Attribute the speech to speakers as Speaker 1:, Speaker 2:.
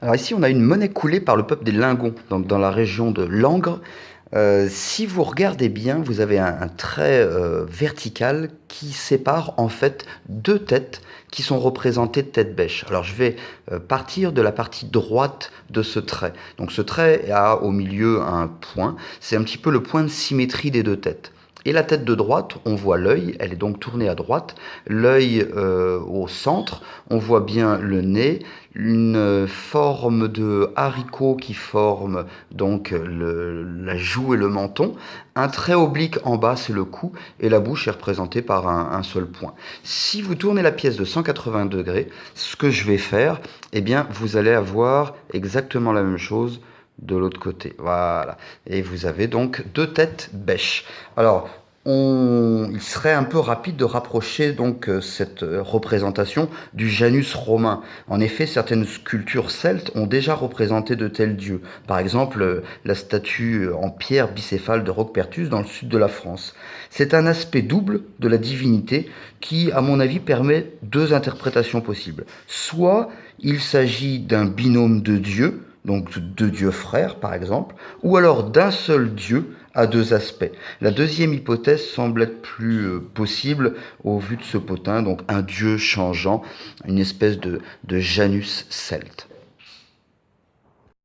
Speaker 1: Alors ici, on a une monnaie coulée par le peuple des Lingons, donc dans la région de Langres. Si vous regardez bien, vous avez un trait vertical qui sépare en fait deux têtes qui sont représentées de tête bêche. Alors je vais partir de la partie droite de ce trait. Donc ce trait a au milieu un point, c'est un petit peu le point de symétrie des deux têtes. Et la tête de droite, on voit l'œil, elle est donc tournée à droite, l'œil au centre, on voit bien le nez, une forme de haricot qui forme donc la joue et le menton, un trait oblique en bas c'est le cou et la bouche est représentée par un seul point. Si vous tournez la pièce de 180 degrés, ce que je vais faire, eh bien vous allez avoir exactement la même chose de l'autre côté. Voilà. Et vous avez donc deux têtes bêches. Alors, il serait un peu rapide de rapprocher donc cette représentation du Janus romain. En effet, certaines sculptures celtes ont déjà représenté de tels dieux. Par exemple, la statue en pierre bicéphale de Roquepertus dans le sud de la France. C'est un aspect double de la divinité qui, à mon avis, permet deux interprétations possibles. Soit il s'agit d'un binôme de dieux, donc deux dieux frères par exemple, ou alors d'un seul dieu à deux aspects. La deuxième hypothèse semble être plus possible au vu de ce potin, donc un dieu changeant, une espèce de Janus celte.